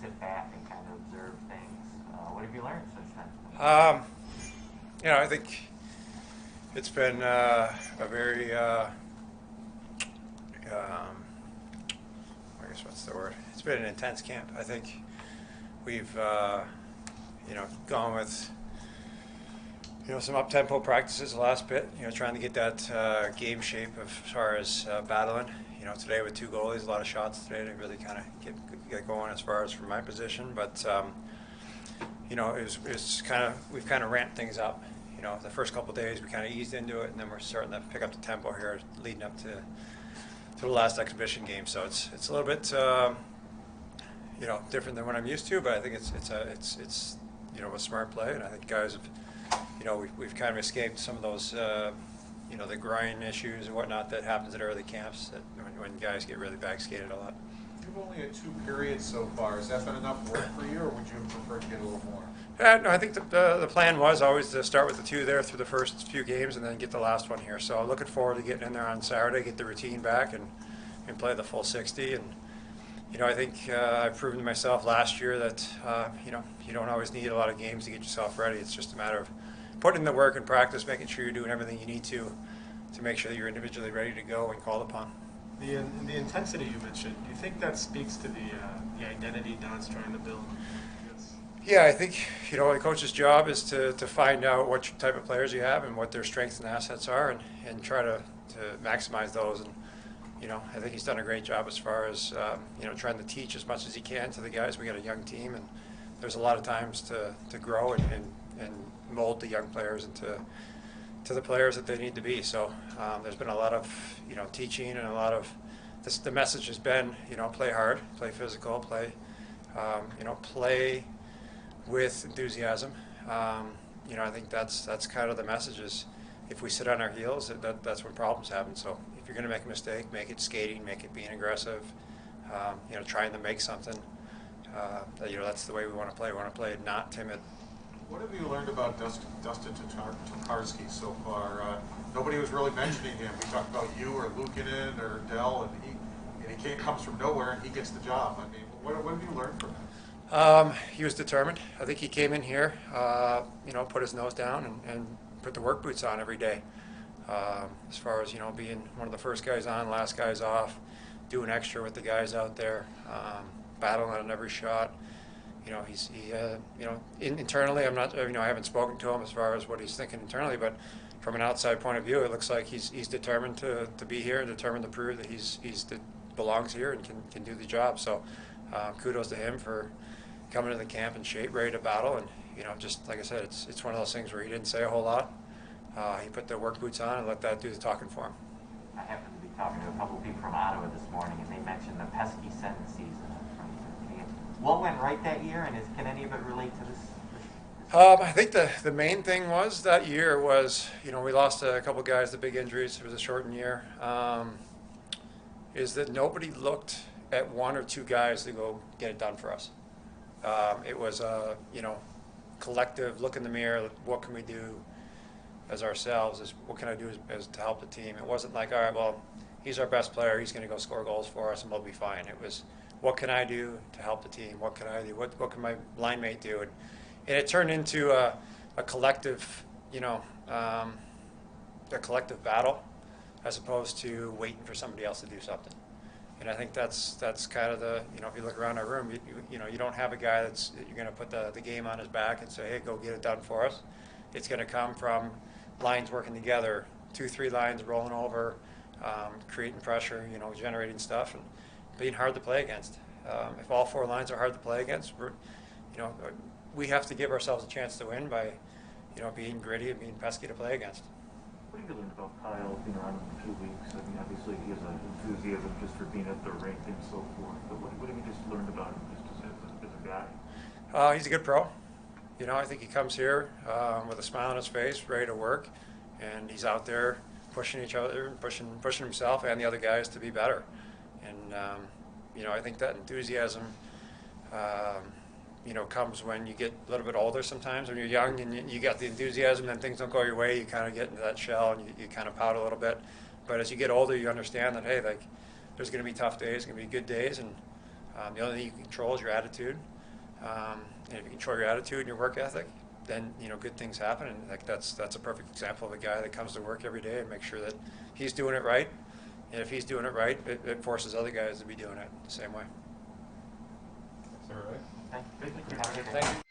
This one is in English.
sit back and kind of observe things. What have you learned since then? I think it's been a very, I guess what's the word? It's been an intense camp. I think we've, gone with, some up-tempo practices the last bit, trying to get that game shape as far as battling. Today with two goalies, a lot of shots today to really kind of get going as far as from my position. But, it's kind of, we've kind of ramped things up. The first couple of days we kind of eased into it, and then we're starting to pick up the tempo here leading up to the last exhibition game. So it's a little bit, different than what I'm used to, but I think it's a smart play, and I think guys have, we've kind of escaped some of those, the grind issues and whatnot that happens at early camps that when guys get really back-skated a lot. You've only had 2 periods so far. Has that been enough work for you, or would you have preferred to get a little more? No, I think the plan was always to start with the 2 there through the first few games and then get the last one here. So looking forward to getting in there on Saturday, get the routine back, and play the full 60. And I think I've proven to myself last year that you don't always need a lot of games to get yourself ready. It's just a matter of putting in the work and practice, making sure you're doing everything you need to make sure that you're individually ready to go when called upon. The intensity you mentioned, do you think that speaks to the identity Don's trying to build? Yeah, I think the coach's job is to find out what type of players you have and what their strengths and assets are, and try to maximize those. And I think he's done a great job as far as trying to teach as much as he can to the guys. We got a young team, and there's a lot of times to grow and mold the young players into the players that they need to be. So there's been a lot of teaching, and a lot of the message has been play hard, play physical, play play with enthusiasm. I think that's kind of the message is if we sit on our heels, that's when problems happen. So if you're going to make a mistake, make it skating, make it being aggressive, trying to make something. That's the way we want to play. We want to play not timid. What have you learned about Dustin Tokarsky so far? Nobody was really mentioning him. We talked about you or Luukkonen or Dell, and he comes from nowhere and he gets the job. I mean, what have you learned from him? He was determined. I think he came in here, put his nose down and put the work boots on every day. As far as being one of the first guys on, last guys off, doing extra with the guys out there, battling on every shot. Internally, I'm not. I haven't spoken to him as far as what he's thinking internally, but from an outside point of view, it looks like he's determined to be here, determined to prove that he's belongs here and can do the job. So, kudos to him for coming to the camp in shape, ready to battle, and just like I said, it's one of those things where he didn't say a whole lot. He put the work boots on and let that do the talking for him. I happened to be talking to a couple of people from Ottawa this morning, and they mentioned the pesky sentence season. What went right that year, and can any of it relate to this? I think the main thing was that year was, we lost a couple guys to big injuries. It was a shortened year. Is that nobody looked at 1 or 2 guys to go get it done for us. It was a, collective look in the mirror. What can we do as ourselves? What can I do as to help the team? It wasn't like, all right, well, he's our best player. He's going to go score goals for us, and we'll be fine. It was, what can I do to help the team? What can I do? What can my line mate do? And it turned into a collective, a collective battle, as opposed to waiting for somebody else to do something. And I think that's kind of the, if you look around our room, you don't have a guy you're going to put the game on his back and say, hey, go get it done for us. It's going to come from lines working together, 2-3 lines rolling over, creating pressure, generating stuff, and being hard to play against. If all 4 lines are hard to play against, we have to give ourselves a chance to win by, being gritty and being pesky to play against. What have you learned about Kyle being around him in a few weeks? I mean, obviously he has an enthusiasm just for being at the rink and so forth. But what have you just learned about him just as a guy? He's a good pro. I think he comes here with a smile on his face, ready to work, and he's out there pushing each other, pushing himself and the other guys to be better. And I think that enthusiasm, comes when you get a little bit older. Sometimes when you're young and you got the enthusiasm, then things don't go your way. You kind of get into that shell and you kind of pout a little bit. But as you get older, you understand that hey, like there's going to be tough days, going to be good days, and The only thing you can control is your attitude. And if you control your attitude and your work ethic, then good things happen. And like that's a perfect example of a guy that comes to work every day and makes sure that he's doing it right. And if he's doing it right, it forces other guys to be doing it the same way. Is that right? Thank you. Thank you.